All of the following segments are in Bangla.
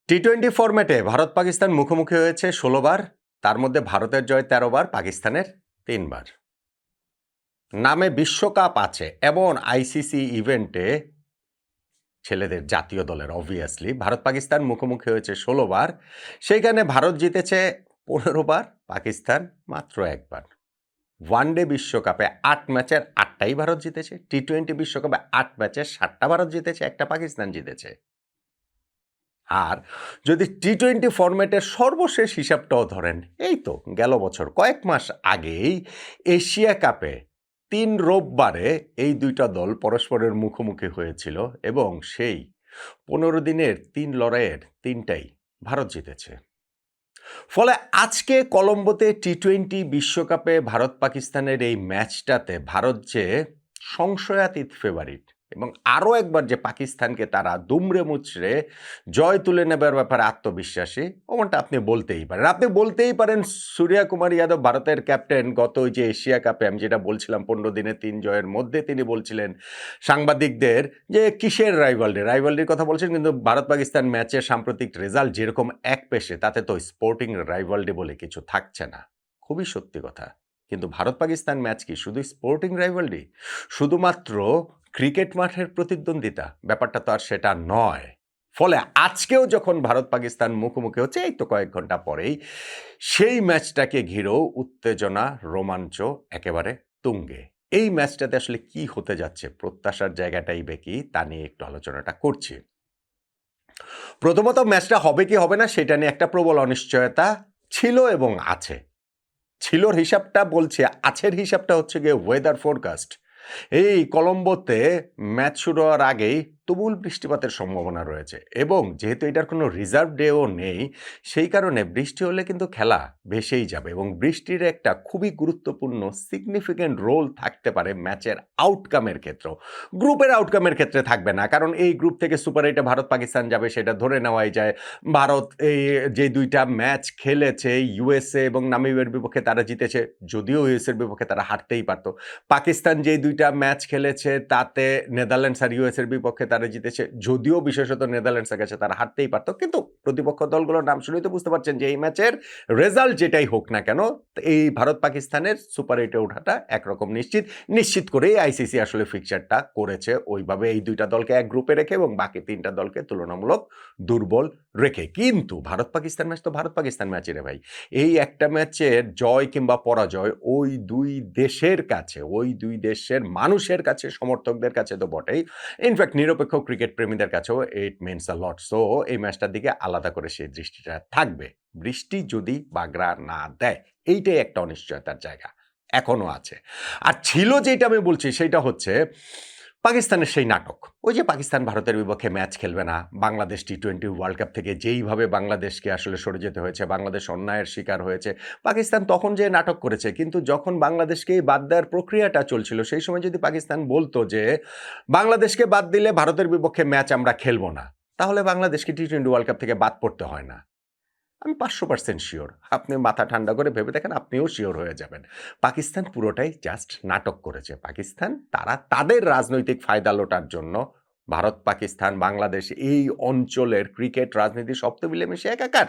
টি-20 ফরম্যাটে ভারত পাকিস্তান মুখোমুখি হয়েছে ১৬ বার, তার মধ্যে ভারতের জয় ১৩ বার, পাকিস্তানের ৩ বার। নামে বিশ্বকাপ আছে এমন আইসিসি ইভেন্টে ছেলেদের জাতীয় দলের অবভিয়াসলি ভারত পাকিস্তান মুখোমুখি হয়েছে ১৬ বার। সেইখানে ভারত জিতেছে ১৫ বার, পাকিস্তান মাত্র ১ বার। ওয়ানডে বিশ্বকাপে ৮ ম্যাচের ৮টাই ভারত জিতেছে, টি-20 বিশ্বকাপে ৮ ম্যাচের ৭টা ভারত জিতেছে, একটা পাকিস্তান জিতেছে। আর যদি টি-20 ফরম্যাটের সর্বশেষ হিসাবটাও ধরেন, এই তো গেল বছর কয়েক মাস আগেই এশিয়া কাপে ৩ রোববারে এই দুইটা দল পরস্পরের মুখোমুখি হয়েছিল এবং সেই ১৫ দিনের ৩ লড়াইয়ের ৩টাই ভারত জিতেছে। ফলে আজকে কলম্বোতে টি-20 বিশ্বকাপে ভারত পাকিস্তানের এই ম্যাচটাতে ভারত যে সংশয়াতীত ফেভারিট এবং আরও একবার যে পাকিস্তানকে তারা দুমড়ে মুচড়ে জয় তুলে নেবার ব্যাপারে আত্মবিশ্বাসী, ওমনটা আপনি বলতেই পারেন। আপনি বলতেই পারেন সূর্যা কুমার যাদব ভারতের ক্যাপ্টেন গত ওই যে এশিয়া কাপে আমি যেটা বলছিলাম ১৫ দিনে ৩ জয়ের মধ্যে তিনি বলছিলেন সাংবাদিকদের যে কিসের রাইভালরির কথা বলছেন, কিন্তু ভারত পাকিস্তান ম্যাচের সাম্প্রতিক রেজাল্ট যেরকম এক পেশে তাতে তো স্পোর্টিং রাইভালরি বলে কিছু থাকছে না। খুবই সত্যি কথা। কিন্তু ভারত পাকিস্তান ম্যাচ কি শুধু স্পোর্টিং রাইভালরি, শুধুমাত্র ক্রিকেট মাঠের প্রতিদ্বন্দ্বিতা? ব্যাপারটা তো আর সেটা নয়। ফলে আজকেও যখন ভারত পাকিস্তান মুখোমুখি হচ্ছে এই তো কয়েক ঘন্টা পরেই, সেই ম্যাচটাকে ঘিরেও উত্তেজনা রোমাঞ্চ একেবারে তুঙ্গে। এই ম্যাচটাতে আসলে কি হতে যাচ্ছে, প্রত্যাশার জায়গাটাই বেকি, তা নিয়ে একটু আলোচনাটা করছি। প্রথমত ম্যাচটা হবে কি হবে না সেটা নিয়ে একটা প্রবল অনিশ্চয়তা ছিল এবং আছে। ছিলর হিসাবটা বলছে, আছের হিসাবটা হচ্ছে গিয়ে ওয়েদার ফোরকাস্ট। এই কলম্বোতে ম্যাচ শুরু হওয়ার আগেই তুমুল বৃষ্টিপাতের সম্ভাবনা রয়েছে এবং যেহেতু এটার কোনো রিজার্ভ ডেও নেই, সেই কারণে বৃষ্টি হলে কিন্তু খেলা ভেসেই যাবে এবং বৃষ্টির একটা খুবই গুরুত্বপূর্ণ সিগনিফিক্যান্ট রোল থাকতে পারে ম্যাচের আউটকামের ক্ষেত্রেও। গ্রুপের আউটকামের ক্ষেত্রে থাকবে না, কারণ এই গ্রুপ থেকে সুপার এইটে ভারত পাকিস্তান যাবে সেটা ধরে নেওয়াই যায়। ভারত এই যে দুইটা ম্যাচ খেলেছে ইউএসএ এবং নামিবিয়ার বিপক্ষে তারা জিতেছে, যদিও ইউএসএর বিপক্ষে তারা হারতেই পারত। পাকিস্তান যেই দুইটা ম্যাচ খেলেছে তাতে নেদারল্যান্ডস আর ইউএসএর বিপক্ষে তারা জিতেছে, যদিও বিশেষত নেদারল্যান্ডসের কাছে তারা হারতেই পারত। কিন্তু প্রতিপক্ষ দলগুলোর নাম শুনেই তো বুঝতে পারছেন যে এই ম্যাচের রেজাল্ট যেটাই হোক না কেন, এই ভারত পাকিস্তানের সুপার এইটে ওঠাটা একরকম নিশ্চিত করেই আইসিসি আসলে ফিকচারটা করেছে ওইভাবে, এই দুইটা দলকে এক গ্রুপে রেখে এবং বাকি 3টা দলকে তুলনামূলক দুর্বল রেখে। কিন্তু ভারত পাকিস্তান ম্যাচ তো ভারত পাকিস্তান ম্যাচই রে ভাই। এই একটা ম্যাচের জয় কিংবা পরাজয় ওই দুই দেশের কাছে, ওই দুই দেশের মানুষের কাছে, সমর্থকদের কাছে তো বটেই, ইনফ্যাক্ট নিরপেক্ষ ক্রিকেট প্রেমীদের কাছেও it means a lot. So এই ম্যাচটার দিকে আলাদা করে সেই দৃষ্টিটা থাকবে। বৃষ্টি যদি বাগড়া না দেয়, এইটাই একটা অনিশ্চয়তার জায়গা এখনো আছে। আর ছিল যেটা আমি বলছি সেটা হচ্ছে পাকিস্তানের সেই নাটক। ওই যে পাকিস্তান ভারতের বিপক্ষে ম্যাচ খেলবে না, বাংলাদেশ টি-20 ওয়ার্ল্ড কাপ থেকে যেইভাবে বাংলাদেশকে আসলে সরে যেতে হয়েছে, বাংলাদেশ অন্যায়ের শিকার হয়েছে, পাকিস্তান তখন যে নাটক করেছে। কিন্তু যখন বাংলাদেশকেই বাদ দেওয়ার প্রক্রিয়াটা চলছিল সেই সময় যদি পাকিস্তান বলতো যে বাংলাদেশকে বাদ দিলে ভারতের বিপক্ষে ম্যাচ আমরা খেলবো না, তাহলে বাংলাদেশকে টি-20 ওয়ার্ল্ড কাপ থেকে বাদ পড়তে হয় না। আমি ৫০০% শিওর। আপনি মাথা ঠান্ডা করে ভেবে দেখেন, আপনিও শিওর হয়ে যাবেন। পাকিস্তান পুরোটাই জাস্ট নাটক করেছে। পাকিস্তান তারা তাদের রাজনৈতিক ফায়দা লোটার জন্য ভারত, পাকিস্তান, বাংলাদেশ এই অঞ্চলের ক্রিকেট রাজনীতি সব তো মিলেমিশে একাকার।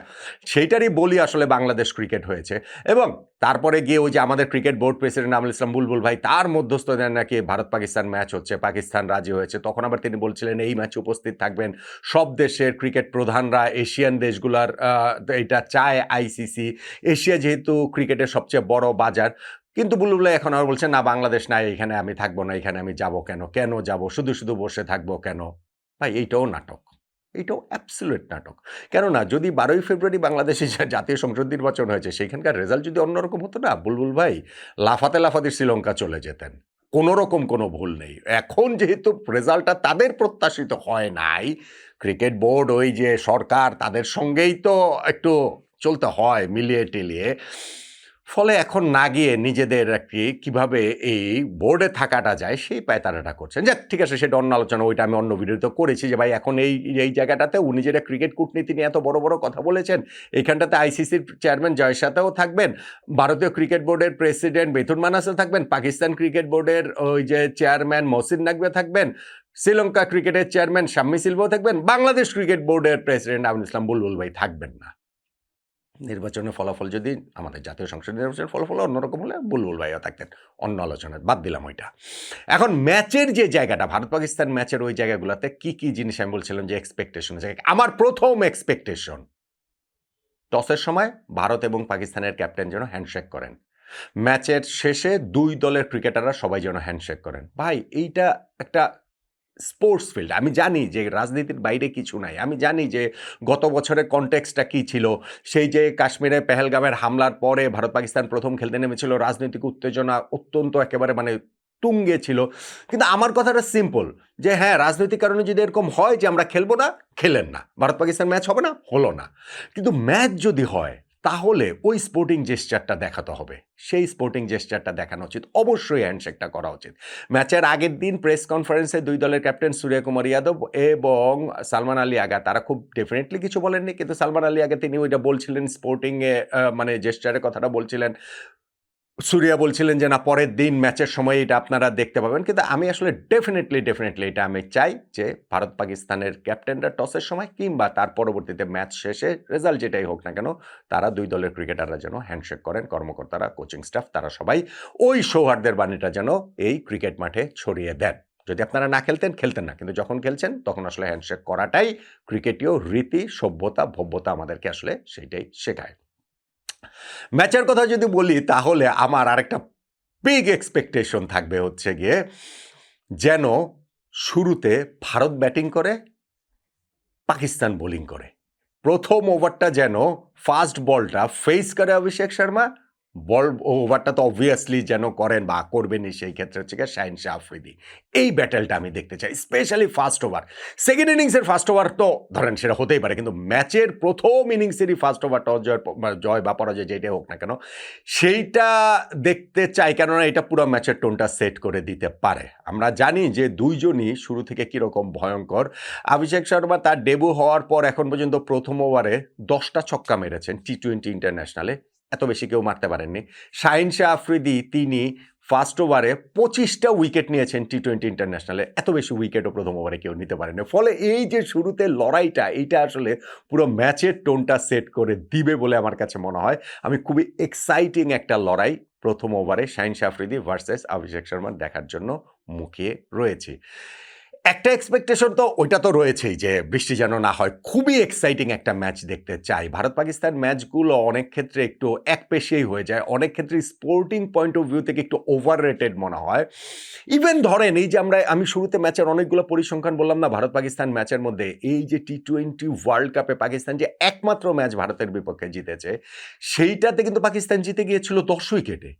সেইটারই বলি আসলে বাংলাদেশ ক্রিকেট হয়েছে। এবং তারপরে গিয়ে ওই যে আমাদের ক্রিকেট বোর্ড প্রেসিডেন্ট আমুল ইসলাম বুলবুল ভাই, তার মধ্যস্থতায় নাকি ভারত পাকিস্তান ম্যাচ হচ্ছে, পাকিস্তান রাজি হয়েছে। তখন আবার তিনি বলছিলেন এই ম্যাচে উপস্থিত থাকবেন সব দেশের ক্রিকেট প্রধানরা, এশিয়ান দেশগুলার এটা চায় আইসিসি। এশিয়া যেহেতু ক্রিকেটের সবচেয়ে বড় বাজার। কিন্তু বুলবুল এখন আর বলছেন না বাংলাদেশ নাই, এখানে আমি থাকবো না, এখানে আমি যাব কেন, কেন যাব, শুধু শুধু বসে থাকবো কেন? ভাই এইটাও নাটক, এইটাও অ্যাবসলিউট নাটক। কেননা যদি 12ই ফেব্রুয়ারি বাংলাদেশে জাতীয় সংসদ নির্বাচন হয়েছে সেইখানকার রেজাল্ট যদি অন্যরকম হতো না, বুলবুল ভাই লাফাতে লাফাতে শ্রীলঙ্কা চলে যেতেন, কোনো রকম কোনো ভুল নেই। এখন যেহেতু রেজাল্টটা তাদের প্রত্যাশিত হয় নাই, ক্রিকেট বোর্ড ওই যে সরকার তাদের সঙ্গেই তো একটু চলতে হয় মিলিয়ে টিলিয়ে, ফলে এখন না গিয়ে নিজেদের একটি কীভাবে এই বোর্ডে থাকাটা যায় সেই পায়তারাটা করছেন। যাক ঠিক আছে, সেটা অন্য আলোচনা, ওইটা আমি অন্য ভিডিওতে করেছি যে ভাই এখন এই জায়গাটাতে উনি যেটা ক্রিকেট কূটনীতি নিয়ে এত বড় বড় কথা বলেছেন, এইখানটাতে আইসিসির চেয়ারম্যান জয়সাতেও থাকবেন, ভারতীয় ক্রিকেট বোর্ডের প্রেসিডেন্ট বেথুন মানাসও থাকবেন, পাকিস্তান ক্রিকেট বোর্ডের ওই যে চেয়ারম্যান মহসিন নাকভি থাকবেন, শ্রীলঙ্কা ক্রিকেটের চেয়ারম্যান শাম্মী সিলভাও থাকবেন, বাংলাদেশ ক্রিকেট বোর্ডের প্রেসিডেন্ট আমিনুল ইসলাম বুলবুল ভাই থাকবেন না। নির্বাচনের ফলাফল যদি আমাদের জাতীয় সংসদ নির্বাচনের ফলাফল অন্যরকম হলে বুলবুল ভাইও থাকতেন, অন্য আলোচনায় বাদ দিলাম ওইটা। এখন ম্যাচের যে জায়গাটা, ভারত পাকিস্তান ম্যাচের ওই জায়গাগুলোতে কি কি জিনিস আমি বলছিলাম যে এক্সপেকটেশন, আমার প্রথম এক্সপেকটেশন টসের সময় ভারত এবং পাকিস্তানের ক্যাপ্টেন যেন হ্যান্ডশেক করেন, ম্যাচের শেষে দুই দলের ক্রিকেটাররা সবাই যেন হ্যান্ডশেক করেন। ভাই এইটা একটা স্পোর্টস ফিল্ড, আমি জানি যে রাজনীতির বাইরে কিছু নাই, আমি জানি যে গত বছরের কনটেক্সটটা কী ছিল, সেই যে কাশ্মীরে পেহেলগামের হামলার পরে ভারত পাকিস্তান প্রথম খেলতে নেমেছিল, রাজনৈতিক উত্তেজনা অত্যন্ত একেবারে মানে তুঙ্গে ছিল। কিন্তু আমার কথাটা সিম্পল যে হ্যাঁ, রাজনৈতিক কারণে যদি এরকম হয় যে আমরা খেলবো না, খেলেন না, ভারত পাকিস্তান ম্যাচ হবে না, হলো না। কিন্তু ম্যাচ যদি হয় তাহলে ওই স্পোর্টিং জেস্চারটা দেখাতে হবে, সেই স্পোর্টিং জেস্চারটা দেখানো উচিত, অবশ্যই হ্যান্ডশেকটা করা উচিত। ম্যাচের আগের দিন প্রেস কনফারেন্সে দুই দলের ক্যাপ্টেন সূর্যকুমার যাদব এবং সালমান আলী আগা তারা খুব ডেফিনেটলি কিছু বলেননি, কিন্তু সালমান আলী আগা তিনি ওইটা বলছিলেন স্পোর্টিংয়ে মানে জেস্চারের কথাটা বলছিলেন, সূর্যা বলছিলেন যে না পরের দিন ম্যাচের সময় এটা আপনারা দেখতে পাবেন। কিন্তু আমি আসলে ডেফিনেটলি এটা আমি চাই যে ভারত পাকিস্তানের ক্যাপ্টেনরা টসের সময় কিংবা তার পরবর্তীতে ম্যাচ শেষে রেজাল্ট যেটাই হোক না কেন, তারা দুই দলের ক্রিকেটাররা যেন হ্যান্ডশেক করেন, কর্মকর্তারা, কোচিং স্টাফ, তারা সবাই ওই সৌহার্দ্যের বাণীটা যেন এই ক্রিকেট মাঠে ছড়িয়ে দেন। যদি আপনারা না খেলতেন, খেলতেন না, কিন্তু যখন খেলছেন তখন আসলে হ্যান্ডশেক করাটাই ক্রিকেটীয় রীতি, সভ্যতা, ভব্যতা আমাদেরকে আসলে সেইটাই শেখায়। ম্যাচের কথা যদি বলি তাহলে আমার আরেকটা বিগ এক্সপেকটেশন থাকবে হচ্ছে গিয়ে যেন শুরুতে ভারত ব্যাটিং করে, পাকিস্তান বোলিং করে, প্রথম ওভারটা যেন ফার্স্ট বলটা ফেস করে অভিষেক শর্মা, বল ওভারটা তো অবভিয়াসলি যেন করেন বা করবেনই, সেই ক্ষেত্রে হচ্ছে গিয়ে শাহিন শাহ আফ্রিদি। এই ব্যাটেলটা আমি দেখতে চাই, স্পেশালি ফার্স্ট ওভার। সেকেন্ড ইনিংসের ফার্স্ট ওভার তো ধরেন সেটা হতেই পারে, কিন্তু ম্যাচের প্রথম ইনিংসেরই ফার্স্ট ওভারটা জয় বা পরাজয় যেটাই হোক না কেন, সেইটা দেখতে চাই, কেননা এটা পুরো ম্যাচের টোনটা সেট করে দিতে পারে। আমরা জানি যে দুইজনই শুরু থেকে কীরকম ভয়ঙ্কর। অভিষেক শর্মা তার ডেবু হওয়ার পর এখন পর্যন্ত প্রথম ওভারে 10টা ছক্কা মেরেছেন টি-20 ইন্টারন্যাশনালে, এত বেশি কেউ মারতে পারেননি। শাহিন শাহ আফ্রিদি তিনি ফার্স্ট ওভারে 25টা উইকেট নিয়েছেন টি-20 ইন্টারন্যাশনালে, এত বেশি উইকেটও প্রথম ওভারে কেউ নিতে পারেনি। ফলে এই যে শুরুতে লড়াইটা, এইটা আসলে পুরো ম্যাচের টোনটা সেট করে দিবে বলে আমার কাছে মনে হয়। আমি খুবই এক্সাইটিং একটা লড়াই প্রথম ওভারে শাহিন শাহ আফ্রিদি ভার্সেস অভিষেক শর্মা দেখার জন্য মুখিয়ে রয়েছি। একটা এক্সপেকটেশন তো ওইটা তো রয়েছেই যে বৃষ্টি যেন না হয়, খুবই এক্সাইটিং একটা ম্যাচ দেখতে চাই। ভারত পাকিস্তান ম্যাচগুলো অনেক ক্ষেত্রে একটু একপেশেই হয়ে যায়, অনেক ক্ষেত্রে স্পোর্টিং পয়েন্ট অফ ভিউ থেকে একটু ওভার রেটেড মনে হয়। ইভেন ধরেন এই যে আমি শুরুতে ম্যাচের অনেকগুলো পরিসংখ্যান বললাম না ভারত পাকিস্তান ম্যাচের মধ্যে, এই যে টি-20 ওয়ার্ল্ড কাপে পাকিস্তান যে একমাত্র ম্যাচ ভারতের বিপক্ষে জিতেছে, সেইটাতে কিন্তু পাকিস্তান জিতে গিয়েছিল 10 উইকেটে,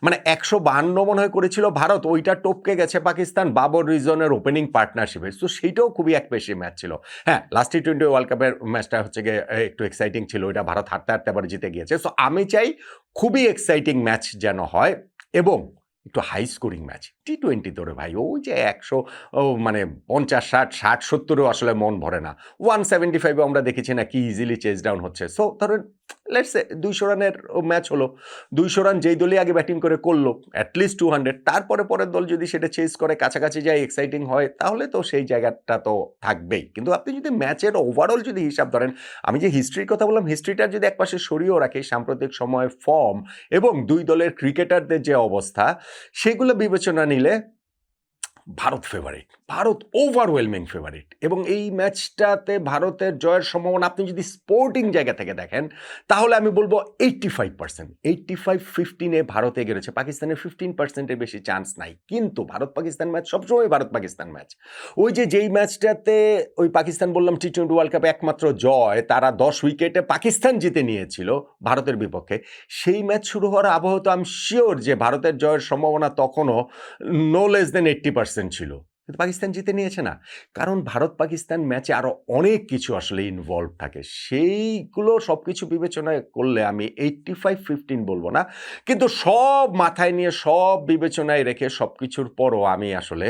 মানে 152 মনে হয় করেছিল ভারত, ওইটা টপকে গেছে পাকিস্তান বাবর রিজনের ওপেনিং পার্টনারশিপে। তো সেইটাও খুবই একপেশে ম্যাচ ছিল। হ্যাঁ, লাস্ট টি-20 ওয়ার্ল্ড কাপের ম্যাচটা হচ্ছে গিয়ে একটু এক্সাইটিং ছিল, ওইটা ভারত হারতে হারতে আবার জিতে গিয়েছে। সো আমি চাই খুবই এক্সাইটিং ম্যাচ যেন হয় এবং একটু হাই স্কোরিং ম্যাচ। টি-20 তোরে ভাই ওই যে 100 মানে 50, 60, 60, 70-ও আসলে মন ভরে না। 175-এ আমরা দেখেছি না কি ইজিলি চেজ ডাউন হচ্ছে। সো ধরেন লেটস সে 200 রানের ম্যাচ হলো, 200 রান যেই দলই আগে ব্যাটিং করে করলো অ্যাটলিস্ট 200, তারপরে পরের দল যদি সেটা চেজ করে কাছাকাছি যায়, এক্সাইটিং হয়, তাহলে তো সেই জায়গাটা তো থাকবেই। কিন্তু আপনি যদি ম্যাচের ওভারঅল যদি হিসাব ধরেন, আমি যে হিস্ট্রির কথা বললাম, হিস্ট্রিটা যদি একপাশে সরিয়েও রাখি, সাম্প্রতিক সময়ের ফর্ম এবং দুই দলের ক্রিকেটারদের যে অবস্থা, সেগুলো বিবেচনা নিলে Bharat favourite, Bharat overwhelming favourite. এবং এই ম্যাচটাতে ভারতের জয়ের সম্ভাবনা আপনি যদি স্পোর্টিং জায়গা থেকে দেখেন তাহলে আমি বলবো 85%, 85-15-এ ভারত এগিয়ে রয়েছে, পাকিস্তানের 15%-এর বেশি চান্স নাই। কিন্তু ভারত পাকিস্তান ম্যাচ সবসময় ভারত পাকিস্তান ম্যাচ। ওই যে যেই ম্যাচটাতে ওই পাকিস্তান বললাম টি-20 ওয়ার্ল্ড কাপে একমাত্র জয়, তারা 10 উইকেটে পাকিস্তান জিতে নিয়েছিল ভারতের বিপক্ষে, সেই ম্যাচ শুরু হওয়ার আবহাওয়া তো আমি শিওর যে ভারতের জয়ের সম্ভাবনা তখনও নো লেস দেন 80% ছিল, কিন্তু পাকিস্তান জিতে নিয়েছে না। কারণ ভারত পাকিস্তান ম্যাচে আরও অনেক কিছু আসলে ইনভলভ থাকে, সেইগুলো সব কিছু বিবেচনায় করলে আমি 85-15 বলবো না, কিন্তু সব মাথায় নিয়ে সব বিবেচনায় রেখে সব কিছুর পরও আমি আসলে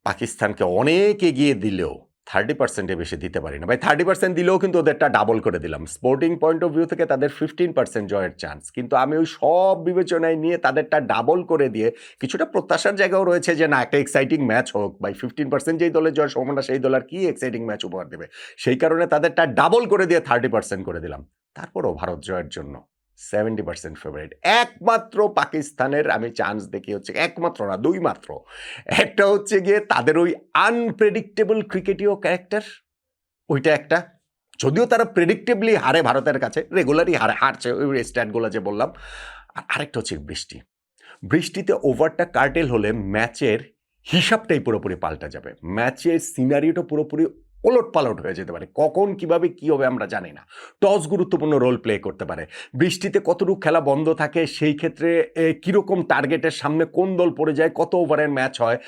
পাকিস্তানকে অনেক এগিয়ে দিলেও 30% বেশি দিতে পারি না ভাই। 30% দিলেও কিন্তু ওদেরটা ডাবল করে দিলাম। স্পোর্টিং পয়েন্ট অফ ভিউ থেকে তাদের 15% জয়ের চান্স। কিন্তু আমি ওই সব বিবেচনায় নিয়ে তাদেরটা ডাবল করে দিয়ে কিছুটা প্রত্যাশার জায়গাও রয়েছে যে না, একটা এক্সাইটিং ম্যাচ হোক ভাই। 15% যেই দলের জয়ের সম্ভাবনা সেই দল আর কি এক্সাইটিং ম্যাচ উপহার দেবে। সেই কারণে তাদেরটা ডাবল করে দিয়ে 30% করে দিলাম। তারপরও ভারত জয়ের জন্য 70% ফেভারিট। একমাত্র পাকিস্তানের আমি চান্স দেখি হচ্ছে, একমাত্র না ২ মাত্র। একটা হচ্ছে গিয়ে তাদের ওই আনপ্রেডিক্টেবল ক্রিকেটীয় ক্যারেক্টার, ওইটা একটা। যদিও তারা প্রেডিক্টেবলি হারে ভারতের কাছে, রেগুলারই হারছে ওই স্ট্যাটগুলো যে বললাম। আর আরেকটা হচ্ছে বৃষ্টি। বৃষ্টিতে ওভারটা কার্টেল হলে ম্যাচের হিসাবটাই পুরোপুরি পাল্টা যাবে। ম্যাচের সিনারিওটা পুরোপুরি ওলটপালট হয়ে যেতে পারে। কখন কিভাবে কি হবে আমরা জানি না। টস গুরুত্বপূর্ণ রোল প্লে করতে পারে। বৃষ্টিতে কতটুকু খেলা বন্ধ থাকে, সেই ক্ষেত্রে কিরকম টার্গেটের সামনে কোন দল পড়ে যায়, কত ওভারের ম্যাচ হয়,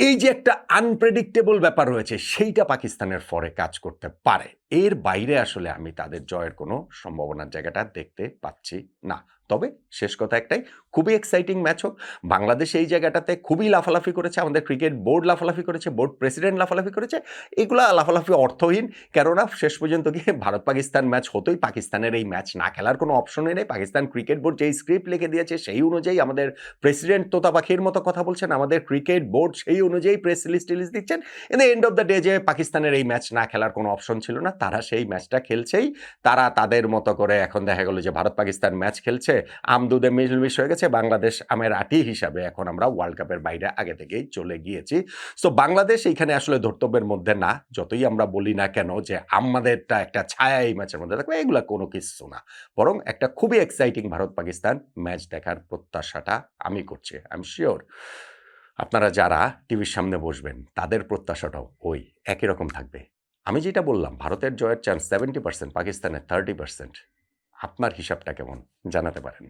এই যে একটা আনপ্রেডিক্টেবল ব্যাপার রয়েছে, সেইটা পাকিস্তানের ফরে কাজ করতে পারে। এর বাইরে আসলে আমি তাদের জয়ের কোনো সম্ভাবনার জায়গাটা দেখতে পাচ্ছি না। তবে শেষ কথা একটাই, খুবই এক্সাইটিং ম্যাচ হোক। বাংলাদেশ এই জায়গাটাতে খুবই লাফালাফি করেছে, আমাদের ক্রিকেট বোর্ড লাফালাফি করেছে, বোর্ড প্রেসিডেন্ট লাফালাফি করেছে। এগুলা লাফালাফি অর্থহীন, কেননা শেষ পর্যন্ত গিয়ে ভারত পাকিস্তান ম্যাচ হতোই, পাকিস্তানের এই ম্যাচ না খেলার কোনো অপশনই নেই। পাকিস্তান ক্রিকেট বোর্ড যেই স্ক্রিপ্ট লিখে দিয়েছে সেই অনুযায়ী আমাদের প্রেসিডেন্ট তোতা পাখির মতো কথা বলছেন, আমাদের ক্রিকেট বোর্ড সেই অনুযায়ী প্রেস রিলিজ দিচ্ছেন। In the end of the day যে পাকিস্তানের এই ম্যাচ না খেলার কোনো অপশন ছিল না, তারা সেই ম্যাচটা খেলছেই। তারা তাদের মতো করে এখন দেখা গেল যে ভারত পাকিস্তান ম্যাচ খেলছে, আমদুদে মিলমিশ হয়ে গেছে। বাংলাদেশ আমের আটি হিসাবে এখন আমরা ওয়ার্ল্ড কাপের বাইরে আগে থেকেই চলে গিয়েছি। সো বাংলাদেশ এইখানে আসলে ধর্তব্যের মধ্যে না, যতই আমরা বলি না কেন যে আমাদেরটা একটা ছায়া এই ম্যাচের মধ্যে থাকবে, এগুলা কোনো কিছু না। বরং একটা খুবই এক্সাইটিং ভারত পাকিস্তান ম্যাচ দেখার প্রত্যাশাটা আমি করছি। আই এম শিওর আপনারা যারা টিভির সামনে বসবেন তাদের প্রত্যাশাটাও ওই একই রকম থাকবে। আমি যেটা বললাম, ভারতের জয়ের চান্স 70%, পাকিস্তানের 30%। আপনার হিসাবটা কেমন জানাতে পারেন।